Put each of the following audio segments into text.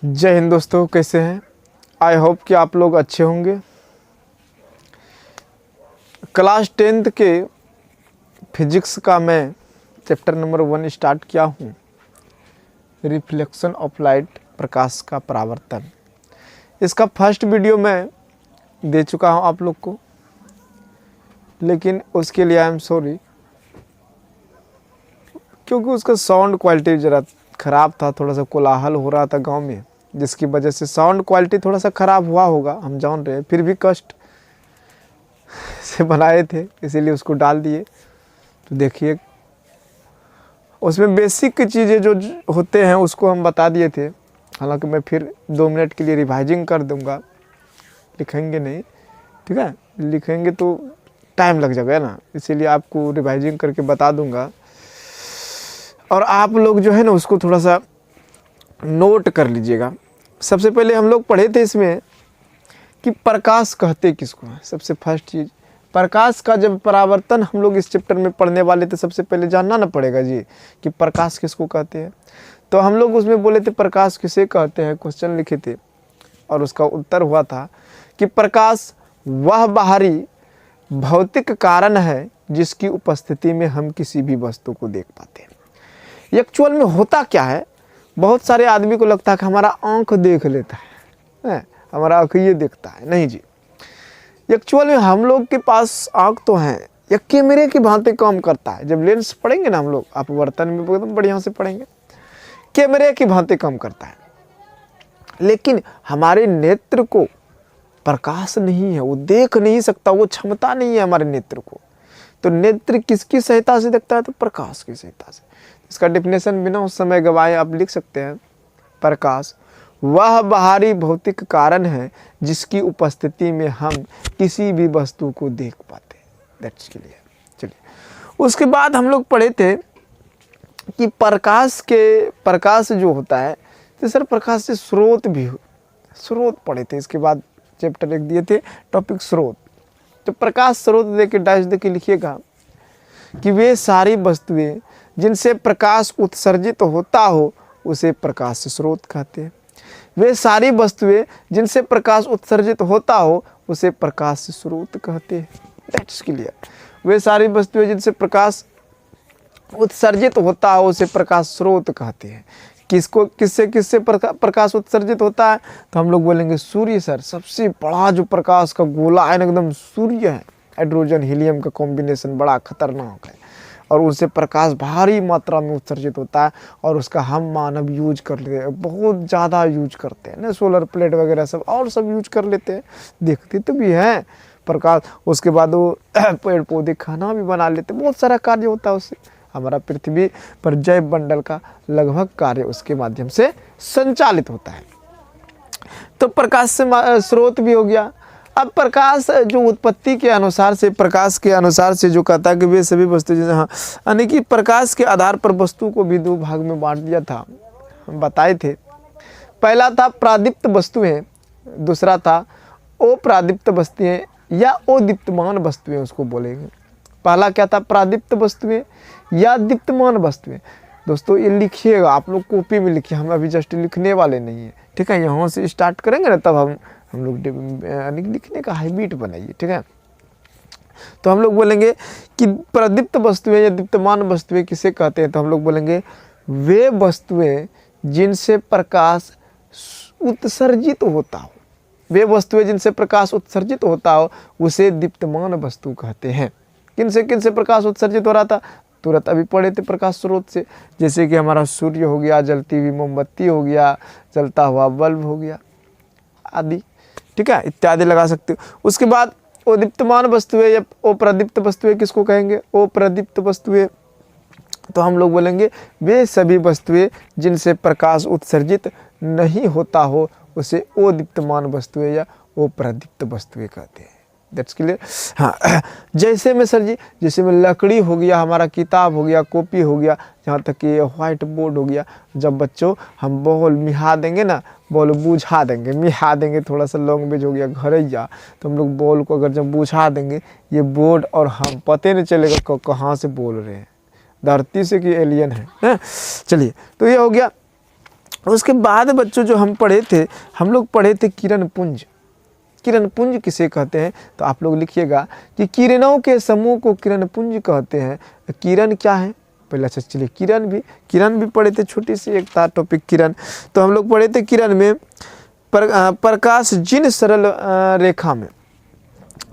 जय हिंद दोस्तों, कैसे हैं? आई होप कि आप लोग अच्छे होंगे। क्लास 10th के फिजिक्स का मैं चैप्टर नंबर 1 स्टार्ट किया हूँ, रिफ्लेक्शन ऑफ लाइट, प्रकाश का परावर्तन। इसका फर्स्ट वीडियो मैं दे चुका हूँ आप लोग को, लेकिन उसके लिए आई एम सॉरी, क्योंकि उसका साउंड क्वालिटी ज़रा ख़राब था। थोड़ा सा कोलाहल हो रहा था गांव में, जिसकी वजह से साउंड क्वालिटी थोड़ा सा ख़राब हुआ होगा, हम जान रहे हैं। फिर भी कष्ट से बनाए थे, इसीलिए उसको डाल दिए। तो देखिए, उसमें बेसिक चीज़ें जो होते हैं उसको हम बता दिए थे। हालांकि मैं फिर 2 मिनट के लिए रिवाइजिंग कर दूंगा, लिखेंगे नहीं, ठीक है? लिखेंगे तो टाइम लग जाएगा ना, इसीलिए आपको रिवाइजिंग करके बता दूंगा। और आप लोग जो है ना उसको थोड़ा सा नोट कर लीजिएगा। सबसे पहले हम लोग पढ़े थे इसमें कि प्रकाश कहते किसको हैं। सबसे फर्स्ट चीज़, प्रकाश का जब परावर्तन हम लोग इस चैप्टर में पढ़ने वाले थे, सबसे पहले जानना ना पड़ेगा जी कि प्रकाश किसको कहते हैं। तो हम लोग उसमें बोले थे प्रकाश किसे कहते हैं, क्वेश्चन लिखे थे और उसका उत्तर हुआ था कि प्रकाश वह बाहरी भौतिक कारण है जिसकी उपस्थिति में हम किसी भी वस्तु को देख पाते हैं। एक्चुअल में होता क्या है, बहुत सारे आदमी को लगता है कि हमारा आँख देख लेता है, हमारा आँख ये देखता है। नहीं जी, एक्चुअल में हम लोग के पास आँख तो है, या कैमरे की भांति काम करता है। जब लेंस पढ़ेंगे ना हम लोग, आप वर्तन में एकदम बढ़िया से पढ़ेंगे, कैमरे की भांति काम करता है। लेकिन हमारे नेत्र को प्रकाश नहीं है, वो देख नहीं सकता, वो क्षमता नहीं है हमारे नेत्र को। तो नेत्र किसकी सहायता से देखता है? तो प्रकाश की सहायता से। इसका डेफिनेशन बिना उस समय गवाए आप लिख सकते हैं, प्रकाश वह बाहरी भौतिक कारण है जिसकी उपस्थिति में हम किसी भी वस्तु को देख पाते हैं। That's clear. चलिए, उसके बाद हम लोग पढ़े थे कि प्रकाश जो होता है, तो सर प्रकाश से स्रोत भी, स्रोत पढ़े थे। इसके बाद चैप्टर 1 दिए थे टॉपिक स्रोत। तो प्रकाश स्रोत दे के डैश दे के लिखिएगा कि वे सारी वस्तुएं जिनसे प्रकाश उत्सर्जित होता हो उसे प्रकाश स्रोत कहते हैं। वे सारी वस्तुएं जिनसे प्रकाश उत्सर्जित होता हो उसे प्रकाश स्रोत कहते हैं। That's clear. वे सारी वस्तुएं जिनसे प्रकाश उत्सर्जित होता हो उसे प्रकाश स्रोत कहते हैं। किससे प्रकाश उत्सर्जित होता है? तो हम लोग बोलेंगे सूर्य। सर सबसे बड़ा जो प्रकाश का गोला है एकदम सूर्य है। हाइड्रोजन हीलियम का कॉम्बिनेशन बड़ा खतरनाक है और उससे प्रकाश भारी मात्रा में उत्सर्जित होता है और उसका हम मानव यूज कर लेते हैं, बहुत ज़्यादा यूज करते हैं ना। सोलर प्लेट वगैरह सब और सब यूज कर लेते हैं, देखते तो भी हैं प्रकाश। उसके बाद वो पेड़ पौधे खाना भी बना लेते हैं, बहुत सारा कार्य होता है उससे। हमारा पृथ्वी पर जैव मंडल का लगभग कार्य उसके माध्यम से संचालित होता है। तो प्रकाश से स्रोत भी हो गया। अब प्रकाश जो उत्पत्ति के अनुसार से, प्रकाश के अनुसार से जो कहता है कि वे सभी वस्तु जैसे, हाँ, यानी कि प्रकाश के आधार पर वस्तु को भी 2 भाग में बांट दिया था, हम बताए थे। पहला था प्रादीप्त वस्तुएं, दूसरा था अप्रादीप्त वस्तुएं या अदीप्तमान वस्तुएं, उसको बोलेंगे। पहला क्या था? प्रादीप्त वस्तुएं या दीप्तमान वस्तुएं। दोस्तों ये लिखिएगा, आप लोग कॉपी में लिखिए, हम अभी जस्ट लिखने वाले नहीं है, ठीक है? यहाँ से स्टार्ट करेंगे ना, तब हम लोग लिखने का हैबिट बनाइए, ठीक है? तो हम लोग बोलेंगे कि प्रदीप्त वस्तुएं या दीप्तमान वस्तुएं किसे कहते हैं? तो हम लोग बोलेंगे वे वस्तुएं जिनसे प्रकाश उत्सर्जित होता हो, वे वस्तुएं जिनसे प्रकाश उत्सर्जित होता हो उसे दीप्तमान वस्तु कहते हैं। किनसे प्रकाश उत्सर्जित हो रहा था? तुरंत अभी पढ़े थे, प्रकाश स्रोत से। जैसे कि हमारा सूर्य हो गया, जलती हुई मोमबत्ती हो गया, जलता हुआ बल्ब हो गया आदि, ठीक है? इत्यादि लगा सकते हो। उसके बाद अदीप्तमान वस्तुएं या अप्रदीप्त वस्तुएं किसको कहेंगे? अप्रदीप्त वस्तुएं, तो हम लोग बोलेंगे वे सभी वस्तुएं जिनसे प्रकाश उत्सर्जित नहीं होता हो उसे अदीप्तमान वस्तुएं या अप्रदीप्त वस्तुएं कहते हैं। That's clear. हाँ, जैसे में सर जी, जैसे में लकड़ी हो गया, हमारा किताब हो गया, कॉपी हो गया, जहाँ तक कि व्हाइट बोर्ड हो गया। जब बच्चों हम बॉल मिहा देंगे ना, बॉल बुझा देंगे, मिहा देंगे, थोड़ा सा लैंग्वेज हो गया घरैया, तो हम लोग बॉल को अगर जब बुझा देंगे, ये बोर्ड और हम पते नहीं चलेगा कहाँ से बोल रहे हैं, धरती से कि एलियन है। चलिए, तो ये हो गया उसके बाद बच्चों जो हम पढ़े थे, हम लोग पढ़े थे किरण पुंज। किरण पुंज किसे कहते हैं, तो आप लोग लिखिएगा कि किरणों के समूह को किरण पुंज कहते हैं। किरण क्या है पहले, अच्छा चलिए किरण भी पढ़े थे, छोटी सी एक था टॉपिक किरण। तो हम लोग पढ़े थे किरण में प्रकाश जिन सरल रेखा में,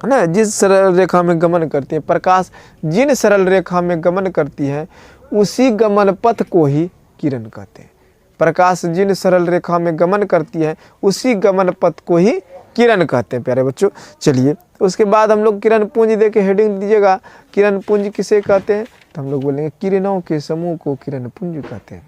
है ना, जिस सरल रेखा में गमन करती है, प्रकाश जिन सरल रेखा में गमन करती है उसी गमन पथ को ही किरण कहते हैं। प्रकाश जिन सरल रेखा में गमन करती है उसी गमन पथ को ही किरण कहते हैं प्यारे बच्चों। चलिए उसके बाद हम लोग किरण पुंज दे के हेडिंग दीजिएगा, किरण पुंज किसे कहते हैं, तो हम लोग बोलेंगे किरणों के समूह को किरण पुंज कहते हैं।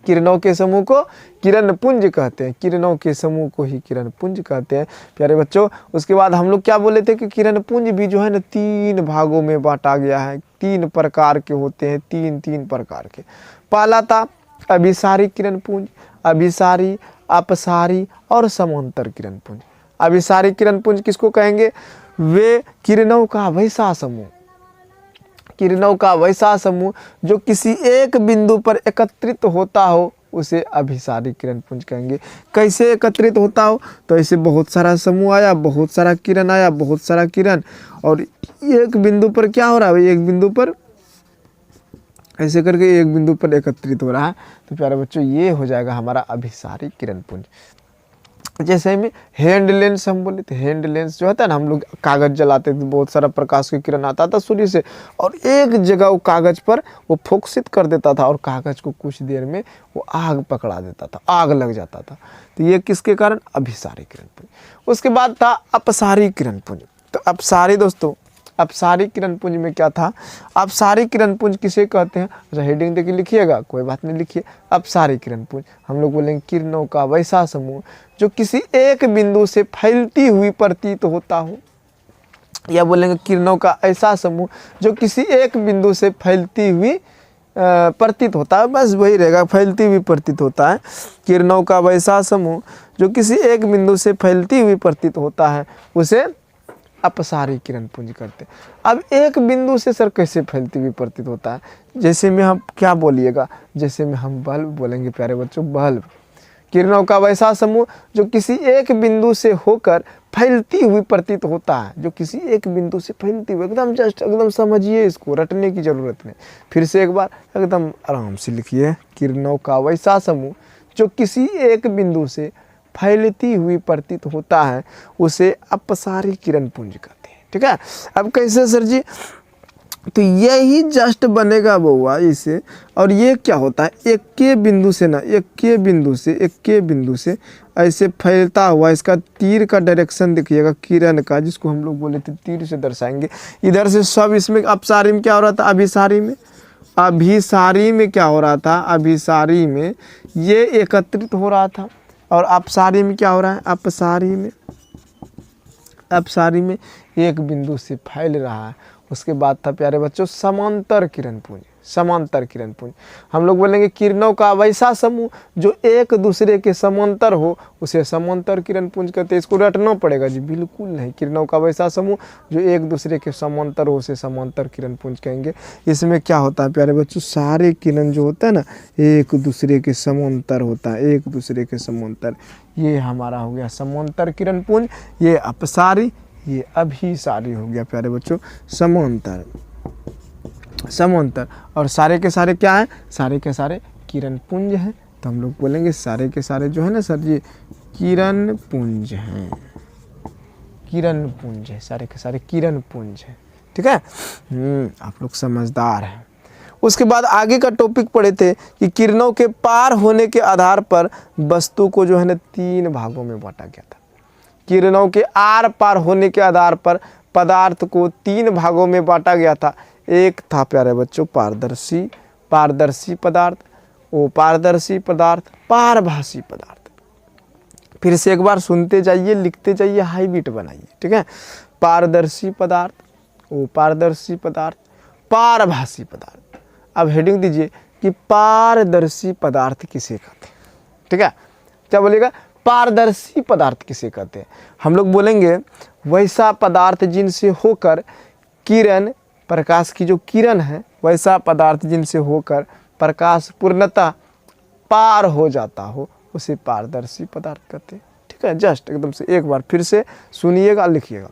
किरणों के समूह को किरण पुंज कहते हैं, किरणों के समूह को ही किरण पुंज कहते हैं प्यारे बच्चों। उसके बाद हम लोग क्या बोले थे कि किरण पुंज भी जो है ना 3 भागों में बांटा गया है, 3 प्रकार के होते हैं, 3 प्रकार के। पहला था अभिसारी किरण पुंज, अभिसारी, अपसारी और समांतर किरण पुंज। अभिसारी किरण पुंज किसको कहेंगे, वे किरणों का वैसा समूह, किरणों का वैसा समूह जो किसी एक बिंदु पर एकत्रित होता हो उसे अभिसारी किरण पुंज कहेंगे। कैसे एकत्रित होता हो, तो ऐसे बहुत सारा समूह आया, बहुत सारा किरण आया, बहुत सारा किरण, और एक बिंदु पर क्या हो रहा है, एक बिंदु पर ऐसे करके एक बिंदु पर एकत्रित हो रहा है। तो प्यारे बच्चों ये हो जाएगा हमारा अभिसारी किरण पुंज। जैसे में हैंड लेंस हम बोले थे, हैंड लेंस जो होता है ना, हम लोग कागज जलाते थे, बहुत सारा प्रकाश की किरण आता था सूर्य से और एक जगह वो कागज पर वो फोकसित कर देता था और कागज को कुछ देर में वो आग पकड़ा देता था, आग लग जाता था। तो ये किसके कारण, अभिसारी किरण पुंज। उसके बाद था अपसारी किरण पुंज। तो अपसारी दोस्तों, अपसारी किरण पुंज में क्या था, अपसारी किरण पुंज किसे कहते हैं, हेडिंग देके लिखिएगा, कोई बात नहीं लिखिए। अपसारी किरण पुंज हम लोग बोलेंगे किरणों का वैसा समूह जो किसी एक बिंदु से फैलती हुई प्रतीत होता हो, या बोलेंगे किरणों का ऐसा समूह जो किसी एक बिंदु से फैलती हुई प्रतीत होता है, बस वही रहेगा, फैलती हुई प्रतीत होता है। किरणों का वैसा समूह जो किसी एक बिंदु से फैलती हुई प्रतीत होता है उसे अपसारी किरण पुंज करते हैं। अब एक बिंदु से सर कैसे फैलती हुई प्रतीत होता है, जैसे में हम क्या बोलिएगा, जैसे में हम बल्ब बोलेंगे प्यारे बच्चों, बल्ब। किरणों का वैसा समूह जो किसी एक बिंदु से होकर फैलती हुई प्रतीत होता है, जो किसी एक बिंदु से फैलती हुई, एकदम जस्ट एकदम समझिए, इसको रटने की जरूरत नहीं। फिर से एक बार एकदम आराम से लिखिए, किरणों का वैसा समूह जो किसी एक बिंदु से फैलती हुई प्रतीत होता है उसे अपसारी किरण पुंज कहते हैं। ठीक है, अब कैसे सर जी, तो यही जस्ट बनेगा बउआ इसे, और ये क्या होता है, एक के बिंदु से ना, एक के बिंदु से ऐसे फैलता हुआ, इसका तीर का डायरेक्शन देखिएगा किरण का, जिसको हम लोग बोले थे तीर से दर्शाएंगे। इधर से सब, इसमें अपसारी में क्या हो रहा था, अभिसारी में क्या हो रहा था, अभिसारी में ये एकत्रित हो रहा था, और अपसारी में क्या हो रहा है, अपसारी में एक बिंदु से फैल रहा है। उसके बाद था प्यारे बच्चों समांतर किरण पुंज। समांतर किरण पुंज हम लोग बोलेंगे किरणों का वैसा समूह जो एक दूसरे के समांतर हो उसे समांतर किरण पुंज कहते हैं। इसको रटना पड़ेगा जी, बिल्कुल नहीं। किरणों का वैसा समूह जो एक दूसरे के समांतर हो उसे समांतर किरण पुंज कहेंगे। इसमें क्या होता है प्यारे बच्चों, सारे किरण जो होता है ना एक दूसरे के समांतर होता है, एक दूसरे के समांतर। ये हमारा हो गया समांतर किरण पुंज, ये अपसारी, ये अभिसारी हो गया प्यारे बच्चों, समांतर। और सारे के सारे क्या है, सारे के सारे किरण पुंज हैं। तो हम लोग बोलेंगे सारे के सारे जो है ना सर जी किरण पुंज हैं, किरण पुंज है, सारे के सारे किरण पुंज हैं। ठीक है, आप लोग समझदार हैं। उसके बाद आगे का टॉपिक पढ़े थे कि किरणों के पार होने के आधार पर वस्तु को जो है ना 3 भागों में बांटा गया था। किरणों के आर पार होने के आधार पर पदार्थ को 3 भागों में बांटा गया था। एक था प्यारे बच्चों पारदर्शी पदार्थ, वो पारदर्शी पदार्थ, पारभासी पदार्थ। फिर से एक बार सुनते जाइए, लिखते जाइए, हाई बीट बनाइए। ठीक है, पारदर्शी पदार्थ, वो पारदर्शी पदार्थ, पारभासी पदार्थ। अब हेडिंग दीजिए कि पारदर्शी पदार्थ किसे कहते हैं। ठीक है, क्या बोलेगा, पारदर्शी पदार्थ किसे कहते हैं। हम लोग बोलेंगे वैसा पदार्थ जिनसे होकर किरण, प्रकाश की जो किरण है, वैसा पदार्थ जिनसे होकर प्रकाश पूर्णतः पार हो जाता हो उसे पारदर्शी पदार्थ कहते हैं। ठीक है, जस्ट एकदम से एक बार फिर से सुनिएगा, लिखिएगा।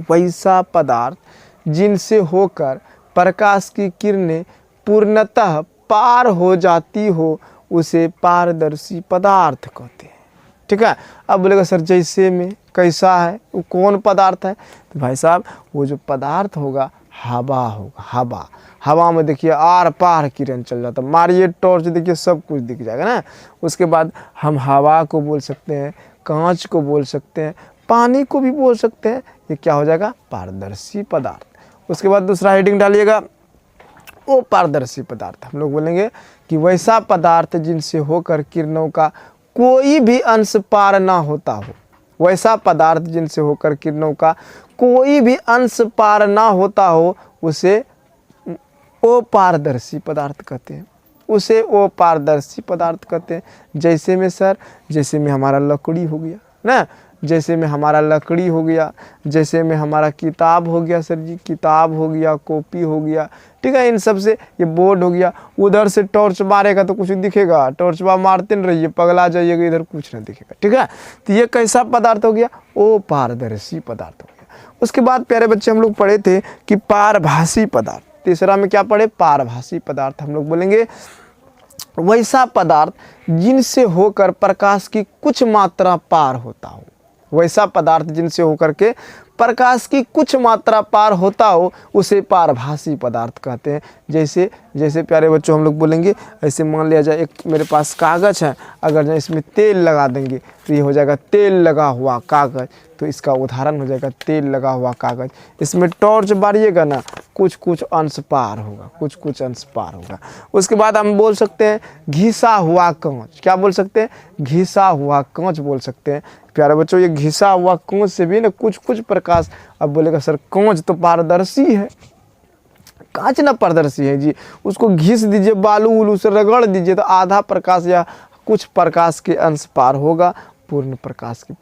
वैसा पदार्थ जिनसे होकर प्रकाश की किरणें पूर्णतः पार हो जाती हो उसे पारदर्शी पदार्थ कहते हैं। ठीक है, अब बोलेगा सर जैसे में कैसा है, वो कौन पदार्थ है? तो भाई साहब वो जो पदार्थ होगा हवा होगा। हवा, हवा में देखिए आर पार किरण चल जाता, मारिए टॉर्च देखिए सब कुछ दिख जाएगा ना। उसके बाद हम हवा को बोल सकते हैं, कांच को बोल सकते हैं, पानी को भी बोल सकते हैं। ये क्या हो जाएगा? पारदर्शी पदार्थ। उसके बाद दूसरा हेडिंग डालिएगा, वो पारदर्शी पदार्थ। हम लोग बोलेंगे कि वैसा पदार्थ जिनसे होकर किरणों का कोई भी अंश पार ना होता हो। वैसा पदार्थ जिनसे होकर किरणों का कोई भी अंश पार ना होता हो उसे अपारदर्शी पदार्थ कहते हैं। उसे अपारदर्शी पदार्थ कहते हैं। जैसे में सर, जैसे में हमारा लकड़ी हो गया ना, जैसे में हमारा लकड़ी हो गया, जैसे में हमारा किताब हो गया सर जी, किताब हो गया, कॉपी हो गया। ठीक है, इन सब से ये बोर्ड हो गया। उधर से टॉर्च मारेगा तो कुछ दिखेगा, टॉर्च मारते न रहिए, पगला जाइएगा, इधर कुछ नहीं दिखेगा। ठीक है, तो ये कैसा पदार्थ हो गया? वो पारदर्शी पदार्थ हो गया। उसके बाद प्यारे बच्चे हम लोग पढ़े थे कि पारभासी पदार्थ। तीसरा में क्या पढ़े? पारभासी पदार्थ। हम लोग बोलेंगे वैसा पदार्थ जिनसे होकर प्रकाश की कुछ मात्रा पार होता हो। वैसा पदार्थ जिनसे होकर के प्रकाश की कुछ मात्रा पार होता हो उसे पारभासी पदार्थ कहते हैं। जैसे जैसे प्यारे बच्चों हम लोग बोलेंगे, ऐसे मान लिया जाए एक मेरे पास कागज़ है, अगर जो इसमें तेल लगा देंगे तो ये हो जाएगा तेल लगा हुआ कागज़। तो इसका उदाहरण हो जाएगा तेल लगा हुआ कागज़। इसमें टॉर्च बारिएगा ना, कुछ कुछ अंश पार होगा, कुछ कुछ अंश पार होगा। उसके बाद हम बोल सकते हैं घिसा हुआ कांच। क्या बोल सकते हैं? घिसा हुआ कांच बोल सकते हैं। प्यारे बच्चों ये घिसा हुआ कांच से भी ना कुछ कुछ प्रकाश। अब बोलेगा सर कांच तो पारदर्शी है, कांच ना पारदर्शी है जी, उसको घिस दीजिए, बालू उलू से रगड़ दीजिए तो आधा प्रकाश या कुछ प्रकाश के अंश पार होगा, पूर्ण प्रकाश के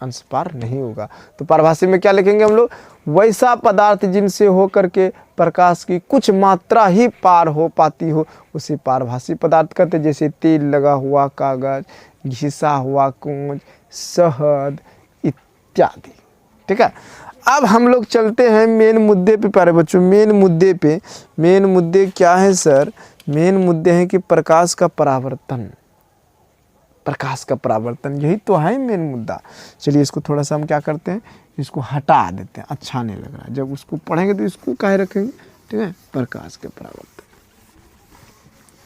अंश पार नहीं होगा। तो पारभासी में क्या लिखेंगे हम लोग? वैसा पदार्थ जिनसे होकर के प्रकाश की कुछ मात्रा ही पार हो पाती हो उसे पारभासी पदार्थ कहते हैं। जैसे तेल लगा हुआ कागज, घिसा हुआ कांच, शहद इत्यादि। ठीक है, अब हम लोग चलते हैं मेन मुद्दे पे प्यारे बच्चों। मेन मुद्दे पे, मेन मुद्दे क्या है सर? मेन मुद्दे हैं कि प्रकाश का परावर्तन। प्रकाश का परावर्तन यही तो है मेन मुद्दा। चलिए इसको थोड़ा सा हम क्या करते हैं, इसको हटा देते हैं, अच्छा नहीं लग रहा है। जब उसको पढ़ेंगे तो इसको काहे रखेंगे? ठीक है, प्रकाश का परावर्तन।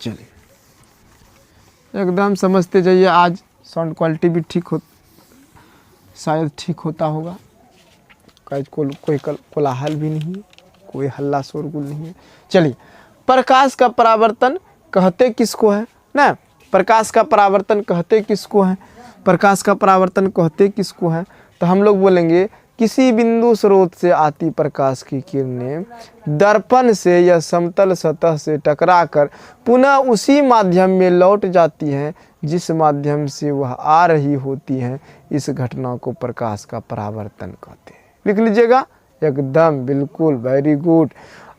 चलिए एकदम समझते जाइए। आज साउंड क्वालिटी भी ठीक हो, शायद ठीक होता होगा। कोई कोलाहल भी नहीं है, कोई हल्ला शोरगुल नहीं है। चलिए, प्रकाश का परावर्तन कहते किसको है ना? प्रकाश का परावर्तन कहते किसको है? प्रकाश का परावर्तन कहते किसको है? तो हम लोग बोलेंगे किसी बिंदु स्रोत से आती प्रकाश की किरणें दर्पण से या समतल सतह से टकराकर पुनः उसी माध्यम में लौट जाती हैं जिस माध्यम से वह आ रही होती हैं। इस घटना को प्रकाश का परावर्तन कहते हैं। लिख लीजिएगा एकदम, बिल्कुल, वेरी गुड।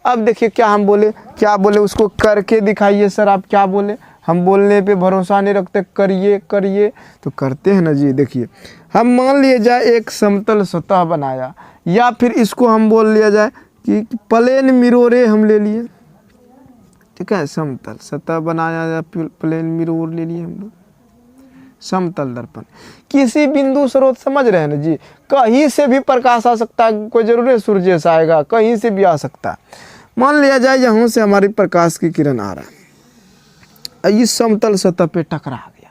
अब देखिए क्या हम बोले, क्या बोले उसको करके दिखाइए सर। आप क्या बोले? हम बोलने पे भरोसा नहीं रखते, करिए करिए तो करते हैं ना जी। देखिए हम मान लिया जाए एक समतल सतह बनाया, या फिर इसको हम बोल लिया जाए कि प्लेन मिररे हम ले लिए। ठीक है, समतल सतह बनाया या प्लेन मिरर ले लिए हम लोग, समतल दर्पण। किसी बिंदु स्रोत, समझ रहे हैं ना जी, कहीं से भी प्रकाश आ सकता है, कोई जरूरी है सूर्य से आएगा, कहीं से भी आ सकता है। मान लिया जाए यहाँ से हमारी प्रकाश की किरण आ रहा है, इस समतल सतह पे टकरा गया।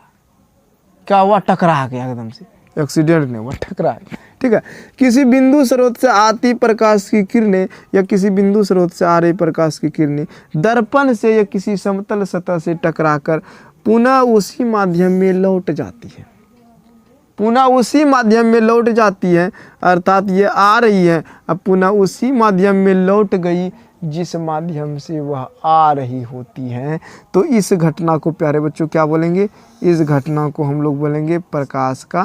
क्या हुआ? टकरा गया, एकदम से एक्सीडेंट नहीं हुआ, टकरा गया। ठीक है, किसी बिंदु स्रोत से आती प्रकाश की किरणें या किसी बिंदु स्रोत से आ रही प्रकाश की किरणें दर्पण से या किसी समतल सतह से टकराकर पुनः उसी माध्यम में लौट जाती है। पुनः उसी माध्यम में लौट जाती है, अर्थात ये आ रही है, अब पुनः उसी माध्यम में लौट गई जिस माध्यम से वह आ रही होती हैं। तो इस घटना को प्यारे बच्चों क्या बोलेंगे? इस घटना को हम लोग बोलेंगे प्रकाश का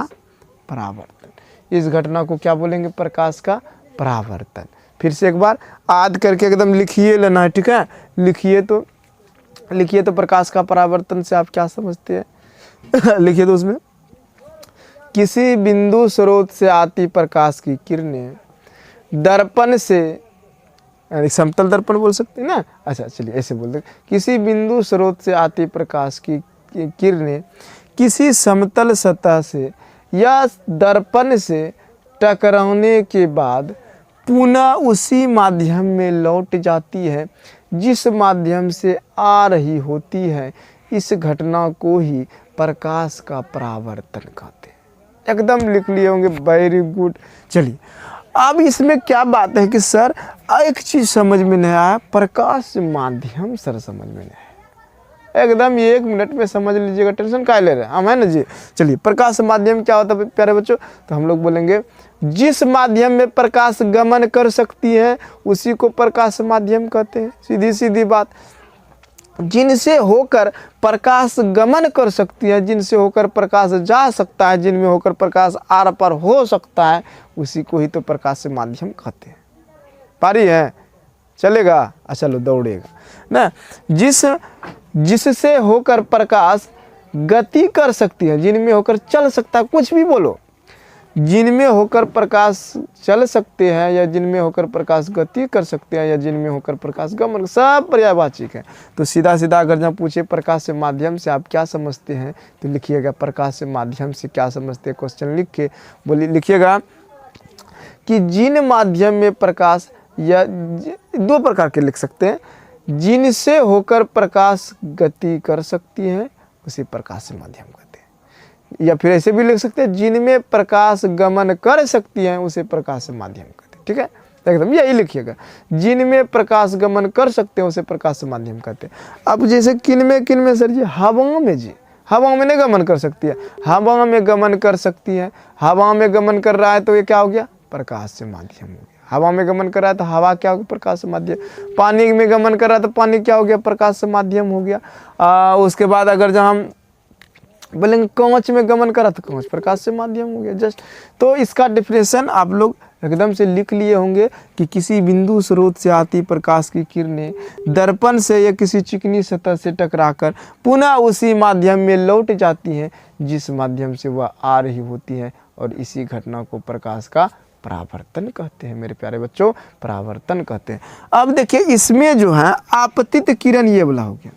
परावर्तन। इस घटना को क्या बोलेंगे? प्रकाश का परावर्तन। फिर से एक बार याद करके एकदम लिखिए लेना है। ठीक है, लिखिए तो लिखिए तो प्रकाश का परावर्तन से आप क्या समझते हैं? लिखिए तो उसमें, किसी बिंदु स्रोत से आती प्रकाश की किरणें दर्पण से, समतल दर्पण बोल सकते हैं ना, अच्छा चलिए ऐसे बोल दे, किसी बिंदु स्रोत से आती प्रकाश की किरणें किसी समतल सतह से या दर्पण से टकराने के बाद पुनः उसी माध्यम में लौट जाती है जिस माध्यम से आ रही होती है। इस घटना को ही प्रकाश का परावर्तन कहते हैं। एकदम लिख लिए होंगे, वेरी गुड। चलिए अब इसमें क्या बात है कि सर एक चीज़ समझ में नहीं आया, प्रकाश माध्यम सर समझ में नहीं आया। एकदम 1 मिनट में समझ लीजिएगा, टेंशन काहे ले रहे हैं हम, है ना जी। चलिए प्रकाश माध्यम क्या होता है प्यारे बच्चों, तो हम लोग बोलेंगे जिस माध्यम में प्रकाश गमन कर सकती है उसी को प्रकाश माध्यम कहते हैं। सीधी सीधी बात, जिनसे होकर प्रकाश गमन कर सकती है, जिनसे होकर प्रकाश जा सकता है, जिनमें होकर प्रकाश आर पार हो सकता है, उसी को ही तो प्रकाश माध्यम कहते हैं। पारी है, चलेगा? अच्छा लो दौड़ेगा ना। जिससे होकर प्रकाश गति कर सकती है, जिनमें होकर चल सकता है, कुछ भी बोलो, जिनमें होकर प्रकाश चल सकते हैं या जिनमें होकर प्रकाश गति कर सकते हैं या जिनमें होकर प्रकाश गमन, सब पर्यायवाची है। तो सीधा सीधा अगर जब पूछे प्रकाश से माध्यम से आप क्या समझते हैं तो लिखिएगा प्रकाश से माध्यम से क्या समझते हैं, क्वेश्चन लिख के बोलिए, लिखिएगा कि जिन माध्यम में प्रकाश, या 2 प्रकार के लिख सकते हैं, जिनसे होकर प्रकाश गति कर सकती है उसी प्रकाश से माध्यम कहते हैं, या फिर ऐसे भी लिख सकते हैं जिनमें प्रकाश गमन कर सकती है उसे प्रकाश से माध्यम कहते हैं। ठीक है, एकदम यही लिखिएगा, जिनमें प्रकाश गमन कर सकते हैं उसे प्रकाश से माध्यम कहते हैं। अब जैसे किनमें सर जी, हवाओं में जी, हवाओं में नहीं गमन कर सकती है, हवाओं में गमन कर सकती है, हवाओं में गमन कर रहा है तो ये क्या हो गया, प्रकाश से माध्यम हो गया। हवा में गमन कर रहा है तो हवा क्या हो गया, प्रकाश से माध्यम। पानी में गमन कर रहा है तो पानी क्या हो गया, प्रकाश से माध्यम हो गया। उसके बाद अगर जब हम बोलेंगे कांच में गमन करा तो कांच प्रकाश से माध्यम हो गया। जस्ट तो इसका डिफिनेशन आप लोग एकदम से लिख लिए होंगे कि किसी बिंदु स्रोत से आती प्रकाश की किरणें दर्पण से या किसी चिकनी सतह से टकराकर पुनः उसी माध्यम में लौट जाती हैं जिस माध्यम से वह आ रही होती है, और इसी घटना को प्रकाश का परावर्तन कहते हैं। मेरे प्यारे बच्चों, परावर्तन कहते हैं। अब देखिए इसमें जो है आपतित किरण ये वाला हो गया,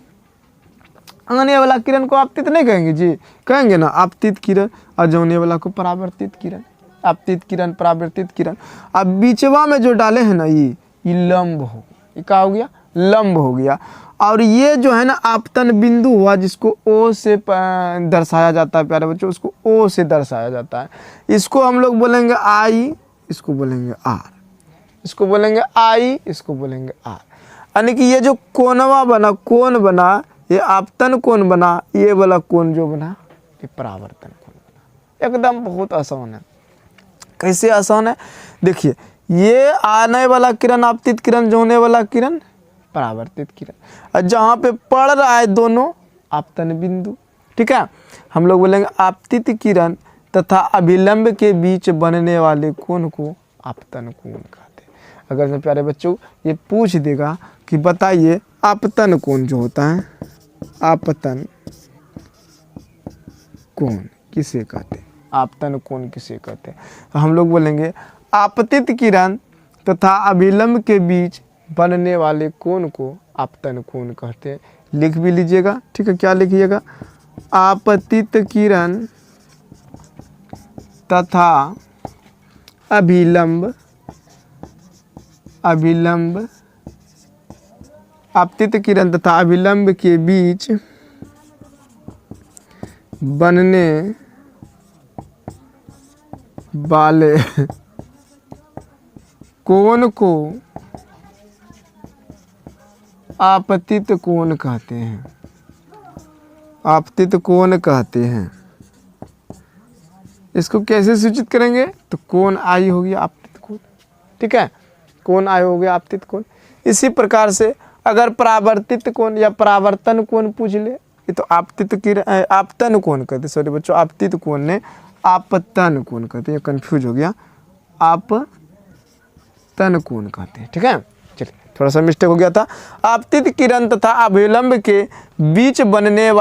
आने वाला किरण को आपतित नहीं कहेंगे जी, कहेंगे ना आपतित किरण, और जाने वाला को परावर्तित किरण। आपतित किरण, परावर्तित किरण। अब बीचवा में जो डाले हैं ना ये लंब हो, ये क्या हो गया, लंब हो गया। और ये जो है ना आपतन बिंदु हुआ जिसको ओ से दर्शाया जाता है प्यारे बच्चों, उसको ओ से दर्शाया जाता है। इसको हम लोग बोलेंगे आई, इसको बोलेंगे आर, इसको बोलेंगे आई, इसको बोलेंगे आर। यानी कि ये जो कोनवा बना, कोण बना, ये आपतन कोण बना, ये वाला कोण जो बना ये परावर्तन कोण बना। एकदम बहुत आसान है। कैसे आसान है, देखिए ये आने वाला किरण आपतित किरण, जो होने वाला किरण परावर्तित किरण, और जहाँ पे पड़ रहा है दोनों आपतन बिंदु। ठीक है, हम लोग बोलेंगे आपतित किरण तथा अभिलंब के बीच बनने वाले कोण को आपतन कोण कहते हैं। अगर से प्यारे बच्चों ये पूछ देगा कि बताइए आपतन कोण जो होता है, आपतन कोण किसे कहते हैं, आपतन कोण किसे कहते हैं, तो हम लोग बोलेंगे आपतित किरण तथा अभिलंब के बीच बनने वाले कोण को आपतन कोण कहते हैं। लिख भी लीजिएगा, ठीक है, क्या लिखिएगा, आपतित किरण तथा अभिलंब, अभिलंब, आपतित किरण तथा अभिलंब के बीच बनने वाले कोण को आपतित कोण कहते हैं, आपतित कोण कहते हैं। इसको कैसे सूचित करेंगे, तो कोण आई हो गया आपतित कोण। ठीक है, कोण आई हो गया आपतित कोण। इसी प्रकार से अगर परावर्तित कोण या परावर्तन कोण पूछ ले, ये तो आपतित किरण, आपतन कोण कहते हैं, सॉरी बच्चों, आपतित कोण ने आपतन कोण कहते हैं, कंफ्यूज हो गया, आपतन कोण कहते हैं। ठीक है, चलिए थोड़ा सा मिस्टेक हो गया था। आपतित किरण तथा अभिलंब के बीच बनने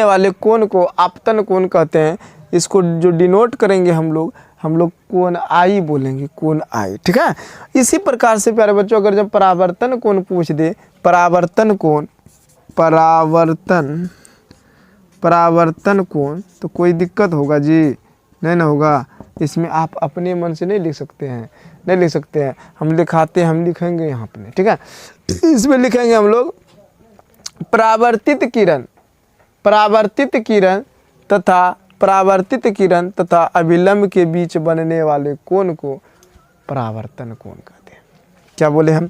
वाले कोण को आपतन कोण कहते हैं। इसको जो डिनोट करेंगे हम लोग कोण आई बोलेंगे, कोण आई, ठीक है। इसी प्रकार से प्यारे बच्चों अगर जब परावर्तन कोण पूछ दे, परावर्तन कोण, तो कोई दिक्कत होगा जी? नहीं ना होगा। इसमें आप अपने मन से नहीं लिख सकते हैं, हम लिखेंगे यहाँ पे, ठीक है। इसमें लिखेंगे हम लोग परावर्तित किरण तथा अभिलंब के बीच बनने वाले कोण को परावर्तन कोण कहते हैं। क्या बोले हम?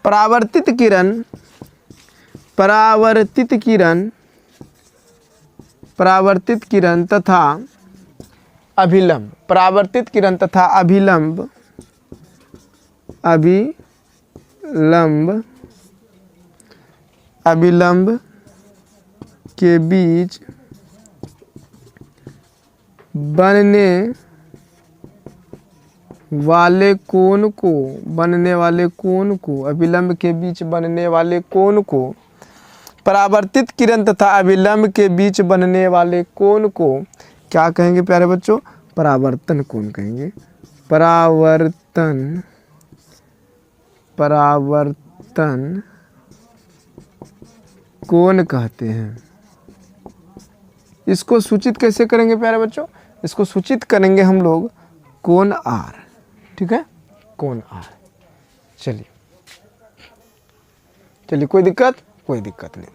परावर्तित किरण तथा अभिलंब के बीच बनने वाले कोण को अभिलंब के बीच बनने वाले कोण को परावर्तित किरण तथा अभिलंब के बीच बनने वाले कोण को क्या कहेंगे प्यारे बच्चों? परावर्तन कोण कहेंगे। परावर्तन कोण कहते हैं। इसको सूचित कैसे करेंगे प्यारे बच्चों? इसको सूचित करेंगे हम लोग कोण आर, ठीक है, कोण आर। चलिए कोई दिक्कत नहीं।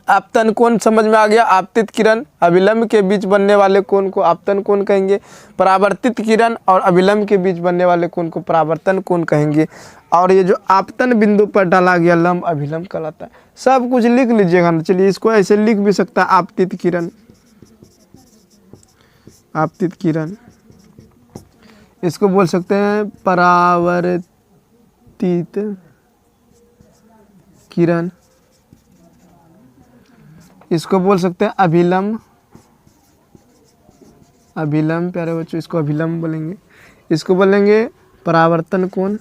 आपतन कोण समझ में आ गया। आपतित किरण अभिलंब के बीच बनने वाले कोण को आपतन कोण कहेंगे। परावर्तित किरण और अभिलंब के बीच बनने वाले कोण को परावर्तन कोण कहेंगे। और ये जो आपतन बिंदु पर डाला गया लंब अभिलंब कहलाता है। सब कुछ लिख लीजिएगा ना। चलिए इसको ऐसे लिख भी सकता है, आपतित किरण, इसको बोल सकते हैं परावर्तित किरण, इसको बोल सकते हैं अभिलंब प्यारे बच्चों, इसको अभिलंब बोलेंगे। इसको बोलेंगे परावर्तन कोण,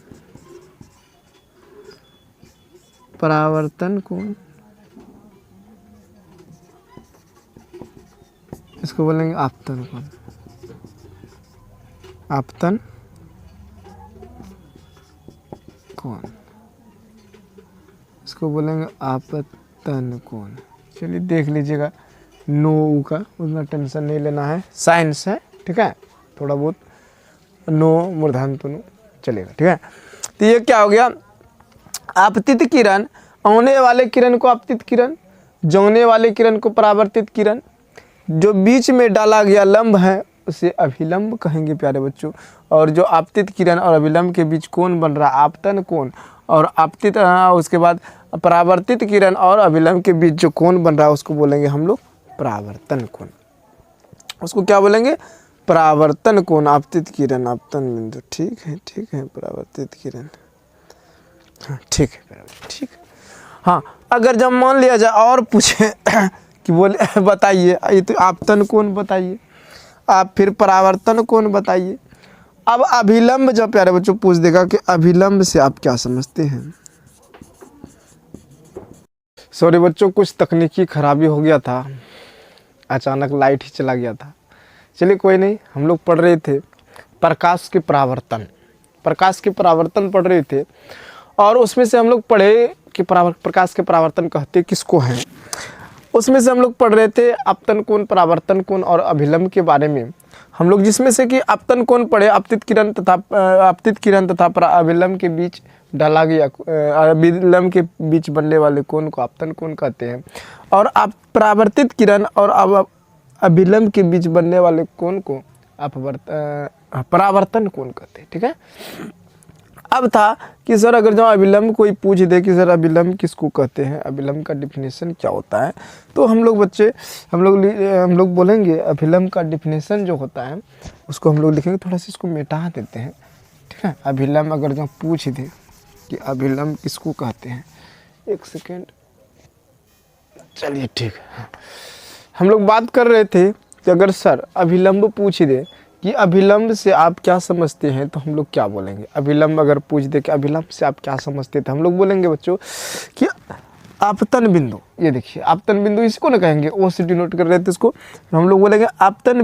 इसको बोलेंगे आपतन कोण, इसको बोलेंगे आपतन कोण। चलिए देख लीजिएगा, नो का उतना टेंशन नहीं लेना है, साइंस है, ठीक है। थोड़ा बहुत नो मूर्धान्त नो चलेगा, ठीक है। तो ये क्या हो गया? आपतित किरण, आने वाले किरण को आपतित किरण, जाने वाले किरण को परावर्तित किरण, जो बीच में डाला गया लंब है उसे अभिलंब कहेंगे प्यारे बच्चों। और जो आपतित किरण और अभिलंब के बीच कोण बन रहा आपतन कोण, और आपतित उसके बाद परावर्तित किरण और अभिलंब के बीच जो कोण बन रहा है उसको बोलेंगे हम लोग परावर्तन कोण। उसको क्या बोलेंगे? परावर्तन कोण। आपतित किरण आपतन बिंदु, ठीक है, परावर्तित किरण, हाँ ठीक है, ठीक है। हाँ, अगर जब मान लिया जाए और पूछे कि बोले बताइए ये तो आपतन कोण बताइए, आप फिर परावर्तन कोण बताइए। अब अभिलंब जब प्यारे बच्चों पूछ देगा कि अभिलंब से आप क्या समझते हैं। सॉरी बच्चों, कुछ तकनीकी खराबी हो गया था, अचानक लाइट ही चला गया था। चलिए कोई नहीं, हम लोग पढ़ रहे थे प्रकाश के परावर्तन पढ़ रहे थे। और उसमें से हम लोग पढ़े कि प्रकाश के परावर्तन कहते किसको हैं। उसमें से हम लोग पढ़ रहे थे आपतन कोण, परावर्तन कोण और अभिलंब के बारे में हम लोग, जिसमें से कि आपतन कोण पढ़े आपतित किरण तथा अभिलंब के बीच डाला गया अभिलंब के बीच बनने वाले कोण को आपतन कोण कहते हैं। और आप परावर्तित किरण और अभिलंब के बीच बनने वाले कोण को परावर्तन कोण कहते हैं, ठीक है। अब था कि सर अगर जो अभिलंब कोई पूछ दे कि सर अभिलंब किसको कहते हैं, अभिलंब का डिफिनेशन क्या होता है, तो हम लोग बोलेंगे अभिलंब का डिफिनेशन जो होता है उसको हम लोग लिखेंगे। थोड़ा सा इसको मिटा देते हैं, ठीक है। अभिलंब अगर जो पूछ दे कि अभिलंब किसको कहते हैं, एक सेकेंड, चलिए ठीक है। हम लोग बात कर रहे थे कि अगर सर अभिलंब पूछ दे कि अभिलंब से आप क्या समझते हैं, तो हम लोग क्या बोलेंगे? अभिलंब अगर पूछ दे कि अभिलंब से आप क्या समझते हैं, तो हम लोग बोलेंगे बच्चों कि आपतन बिंदु, ये देखिए आपतन बिंदु इसको ना कहेंगे, ओ से डिनोट कर रहे थे इसको, हम लोग बोलेंगे आपतन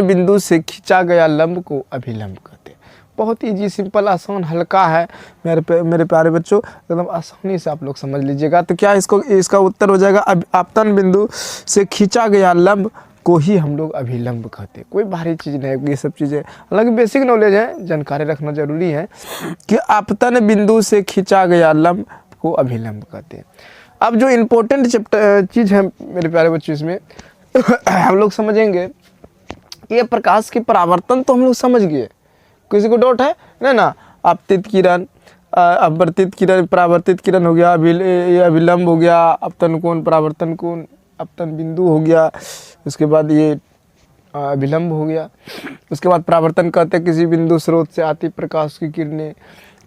बिंदु से खींचा गया लंब को अभिलंब कहते हैं। बहुत ईजी, सिंपल, आसान, हल्का है मेरे प्यारे बच्चों, एकदम आसानी से आप लोग समझ लीजिएगा। तो क्या इसका उत्तर हो जाएगा आपतन बिंदु से खींचा गया लंब को ही हम लोग अभिलंब कहते हैं। कोई भारी चीज़ नहीं है ये सब चीज़ें, हालांकि बेसिक नॉलेज है, जानकारी रखना जरूरी है कि आपतन बिंदु से खींचा गया लंब को अभिलंब कहते हैं। अब जो इम्पोर्टेंट चीज़ है मेरे प्यारे बच्चों, इसमें हम लोग समझेंगे ये प्रकाश की परावर्तन तो हम लोग समझ गए, किसी को डाउट है ना? आपतित किरण, अपवर्तित किरण, परावर्तित किरण हो गया, अभिलंब हो गया, अपतन कोण, परावर्तन कोण, अपतन बिंदु हो गया, उसके बाद ये अभिलंब हो गया। उसके बाद परावर्तन कहते हैं किसी बिंदु स्रोत से आती प्रकाश की किरणें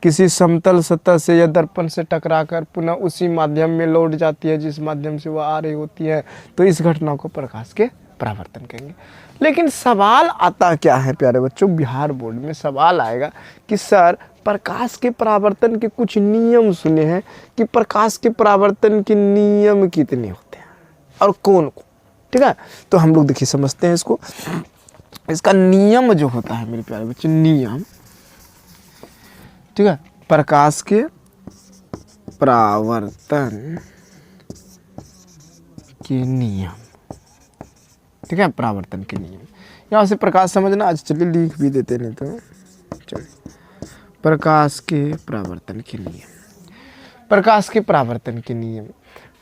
किसी समतल सतह से या दर्पण से टकराकर पुनः उसी माध्यम में लौट जाती है जिस माध्यम से वह आ रही होती है, तो इस घटना को प्रकाश के परावर्तन कहेंगे। लेकिन सवाल आता क्या है प्यारे बच्चों, बिहार बोर्ड में सवाल आएगा कि सर प्रकाश के परावर्तन के कुछ नियम सुने हैं कि प्रकाश के परावर्तन के नियम कितने होते हैं और कौन कौन, ठीक है? तो हम लोग देखिए समझते हैं इसको। इसका नियम जो होता है मेरे प्यारे बच्चों, नियम, ठीक है, प्रकाश के परावर्तन के नियम, ठीक है, परावर्तन के नियम। यहाँ से प्रकाश समझना, आज चलिए लिख भी देते, नहीं तो चलिए, प्रकाश के परावर्तन के नियम, प्रकाश के परावर्तन के नियम।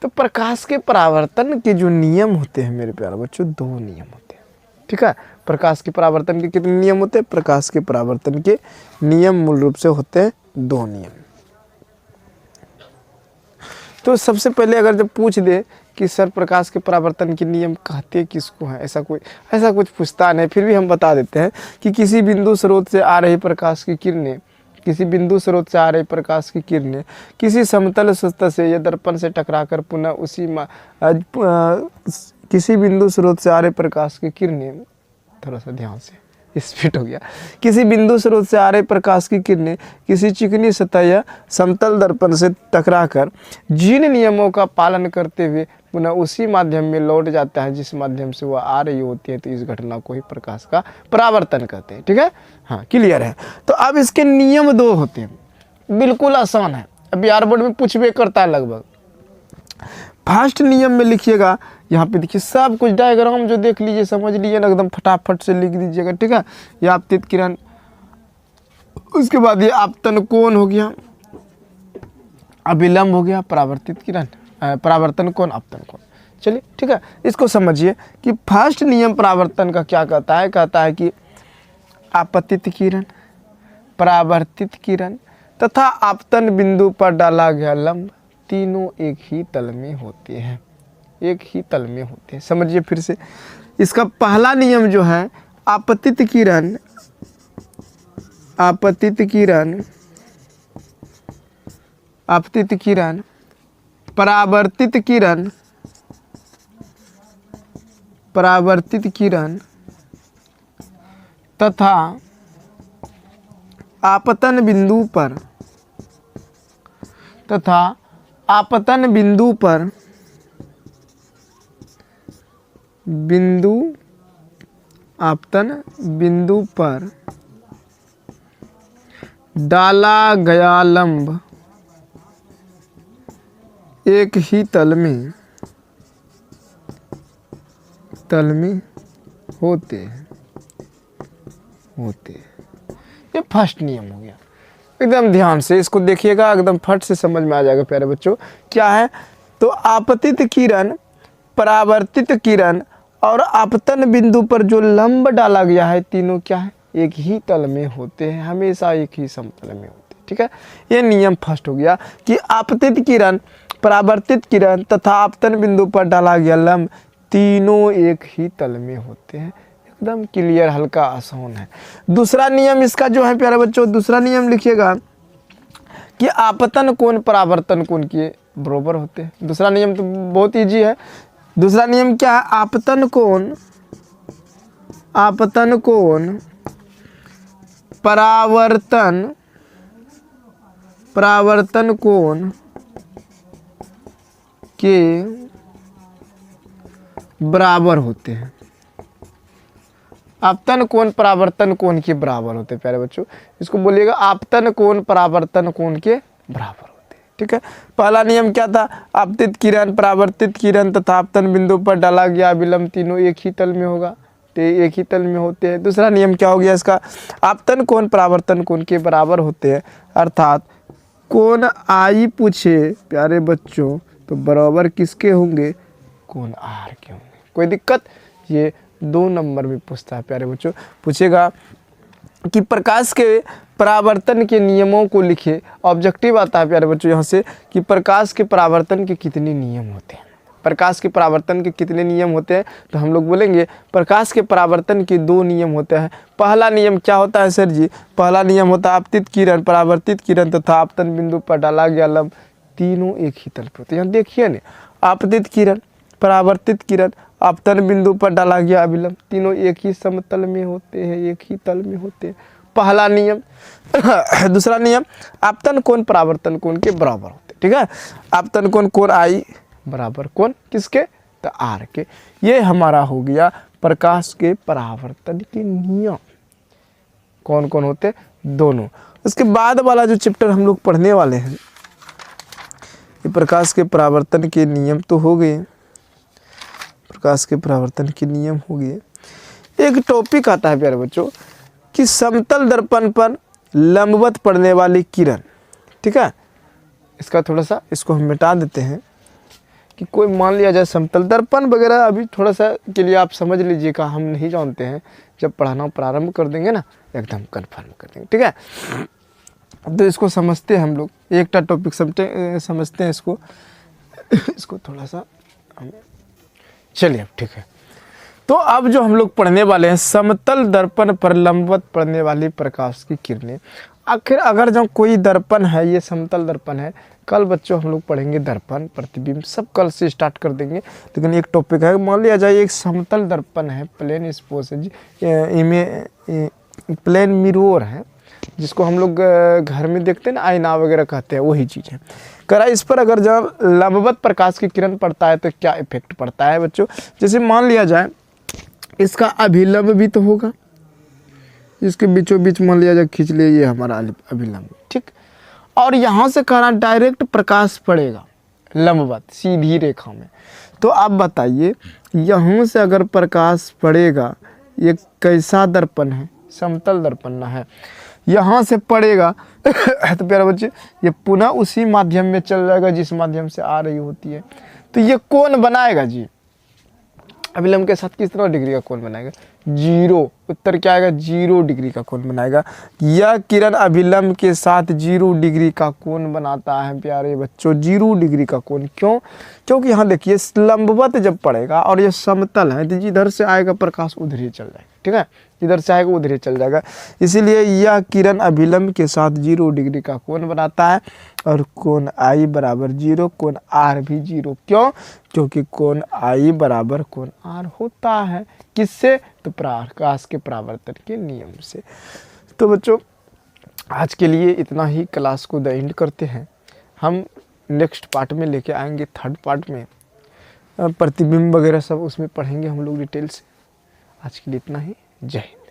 तो प्रकाश के परावर्तन के जो नियम होते हैं मेरे प्यारे बच्चों, दो नियम होते हैं, ठीक है? प्रकाश के परावर्तन के कितने नियम होते हैं? प्रकाश के परावर्तन के नियम मूल रूप से होते हैं दो नियम। तो सबसे पहले अगर जब पूछ दे कि सर प्रकाश के परावर्तन के नियम कहते किसको हैं, ऐसा कुछ पूछता नहीं, फिर भी हम बता देते हैं कि किसी बिंदु स्रोत से आ रही प्रकाश की किरणें, किसी बिंदु स्रोत से आ रही प्रकाश की किरणें किसी समतल सतह से या दर्पण से टकराकर पुनः उसी किसी बिंदु स्रोत से आ रहे प्रकाश की किरणें, थोड़ा सा ध्यान से, स्पीड हो गया, किसी बिंदु स्रोत से आ रहे प्रकाश की किरणें किसी चिकनी सतह या समतल दर्पण से टकराकर जिन नियमों का पालन करते हुए पुनः उसी माध्यम में लौट जाता है जिस माध्यम से वह आ रही होती है, तो इस घटना को ही प्रकाश का परावर्तन कहते हैं, ठीक है? हाँ, क्लियर है। तो अब इसके नियम दो होते हैं, बिल्कुल आसान है, अब बिहार बोर्ड में पूछ भी करता है लगभग। फर्स्ट नियम में लिखिएगा, यहाँ पे देखिए सब कुछ डायग्राम जो देख लीजिए, समझ लीजिए ना, एकदम फटाफट से लिख दीजिएगा, ठीक है? ये आपतित किरण, उसके बाद ये आपतन कोण हो गया, अभिलंब हो गया, परावर्तित किरण, परावर्तन कोण, आपतन कोण। चलिए ठीक है, इसको समझिए कि फर्स्ट नियम परावर्तन का क्या कहता है? कहता है कि आपतित किरण, परावर्तित किरण तथा आपतन बिंदु पर डाला गया लंब तीनों एक ही तल में होते हैं, एक ही तल में होते हैं। समझिए फिर से, इसका पहला नियम जो है, आपतित किरण, आपतित किरण, आपतित किरण, परावर्तित किरण, परावर्तित किरण तथा आपतन बिंदु पर, तथा आपतन बिंदु पर, बिंदु, आपतन बिंदु पर डाला गया लंब एक ही तल में होते हैं, ये फर्स्ट नियम हो गया। एकदम ध्यान से इसको देखिएगा, एकदम फट से समझ में आ जाएगा प्यारे बच्चों। क्या है? तो आपतित किरण, परावर्तित किरण और आपतन बिंदु पर जो लंब डाला गया है, तीनों क्या है? एक ही तल में होते हैं, हमेशा एक ही समतल में होते हैं, ठीक है? ये नियम फर्स्ट हो गया कि आपतित किरण, परावर्तित किरण तथा आपतन बिंदु पर डाला गया लंब तीनों एक ही तल में होते हैं। एकदम क्लियर, हल्का, आसान है। दूसरा नियम इसका जो है प्यारे बच्चों, दूसरा नियम लिखिएगा कि आपतन कोण परावर्तन कोण के बराबर होते हैं। दूसरा नियम तो बहुत इजी है। दूसरा नियम क्या है? आपतन कोण, आपतन कोण परावर्तन कोण के बराबर होते हैं। आपतन कोण परावर्तन कोण के बराबर होते हैं प्यारे बच्चों, इसको बोलिएगा आपतन कोण परावर्तन कोण के बराबर होते हैं। ठीक है, पहला नियम क्या था, आपतित किरण परावर्तित किरण तथा आपतन बिंदु पर डाला गया अभिलंब तीनों एक ही तल में होगा, तो एक ही तल में होते हैं। दूसरा नियम क्या हो गया इसका, आपतन कोण परावर्तन कोण के बराबर होते हैं, अर्थात कोण आई पूछे प्यारे बच्चों तो बराबर किसके होंगे, कोण आर के होंगे। कोई दिक्कत, ये 2 नंबर में पूछता है प्यारे बच्चों, पूछेगा कि प्रकाश के परावर्तन के नियमों को लिखे। ऑब्जेक्टिव आता है प्यारे बच्चों यहाँ से कि प्रकाश के परावर्तन के कितने नियम होते हैं। प्रकाश के परावर्तन के कितने नियम होते हैं, तो हम लोग बोलेंगे प्रकाश के परावर्तन के 2 नियम होते हैं। पहला नियम क्या होता है सर जी, पहला नियम होता है आपतित किरण परावर्तित किरण तथा आपतन बिंदु पर डाला गया लंब तीनों एक ही तल पर होते हैं। यहाँ देखिए ना, आपतित किरण परावर्तित किरण आपतन बिंदु पर डाला गया अभिलंब तीनों एक ही समतल में होते हैं, एक ही तल में होते हैं, पहला नियम। दूसरा नियम, आपतन कोण परावर्तन कोण के बराबर होते हैं। ठीक है, आपतन कोण कोण आई बराबर कोण किसके, तो आर के। ये हमारा हो गया प्रकाश के परावर्तन के नियम। कौन कौन होते, दोनों। उसके बाद वाला जो चैप्टर हम लोग पढ़ने वाले हैं, ये प्रकाश के परावर्तन के नियम तो हो गए, प्रकाश के परावर्तन के नियम हो गए। एक टॉपिक आता है प्यारे बच्चों कि समतल दर्पण पर लंबवत पड़ने वाली किरण। ठीक है, इसका थोड़ा सा इसको हम मिटा देते हैं कि कोई मान लिया जाए समतल दर्पण वगैरह, अभी थोड़ा सा के लिए आप समझ लीजिएगा, हम नहीं जानते हैं, जब पढ़ाना प्रारंभ कर देंगे ना एकदम कन्फर्म कर देंगे। ठीक है, तो इसको समझते हैं हम लोग, एक टॉपिक समझते हैं इसको इसको थोड़ा सा चलिए अब ठीक है। तो अब जो हम लोग पढ़ने वाले हैं समतल दर्पण पर लंबवत पड़ने वाली प्रकाश की किरणें। आखिर अगर जो कोई दर्पण है, ये समतल दर्पण है, कल बच्चों हम लोग पढ़ेंगे दर्पण प्रतिबिंब, सब कल से स्टार्ट कर देंगे। लेकिन एक टॉपिक है, मान लिया जाए एक समतल दर्पण है, प्लेन स्पोज प्लेन मिरर है, जिसको हम लोग घर में देखते हैं ना, आईना वगैरह कहते हैं, वही चीज़ है। करा इस पर अगर जब लंबवत प्रकाश की किरण पड़ता है तो क्या इफेक्ट पड़ता है बच्चों। जैसे मान लिया जाए इसका अभिलंब भी तो होगा, इसके बीचों बीच मान लिया जाए खींच लिए, ये हमारा अभिलंब, ठीक। और यहाँ से कहना डायरेक्ट प्रकाश पड़ेगा लंबवत सीधी रेखा में। तो आप बताइए यहाँ से अगर प्रकाश पड़ेगा, ये कैसा दर्पण है, समतल दर्पण ना है, यहाँ से पड़ेगा तो प्यारे बच्चे ये पुनः उसी माध्यम में चल जाएगा जिस माध्यम से आ रही होती है। तो ये कोण बनाएगा जी, अभिलंब के साथ किस तरह डिग्री का कोण बनाएगा, 0। उत्तर क्या आएगा, 0 डिग्री का कोण बनाएगा। यह किरण अभिलंब के साथ 0 डिग्री का कोण बनाता है प्यारे बच्चों, 0 डिग्री का कोण। क्यों, क्योंकि यहाँ देखिए लंबवत जब पड़ेगा और ये समतल है, तो जिधर से आएगा प्रकाश उधर ही चल जाएगा, ठीक है, इधर से आएगा उधर ही चल जाएगा। इसीलिए यह किरण अभिलंब के साथ 0 डिग्री का कोण बनाता है और कोण आई बराबर 0, कोण आर भी 0। क्यों, क्योंकि कोण आई बराबर कोण आर होता है। किससे, तो प्रकाश के परावर्तन के नियम से। तो बच्चों आज के लिए इतना ही, क्लास को द एंड करते हैं। हम नेक्स्ट पार्ट में लेके आएंगे, 3rd पार्ट में प्रतिबिंब वगैरह सब उसमें पढ़ेंगे हम लोग डिटेल से। आज के लिए इतना ही, जय हिंद।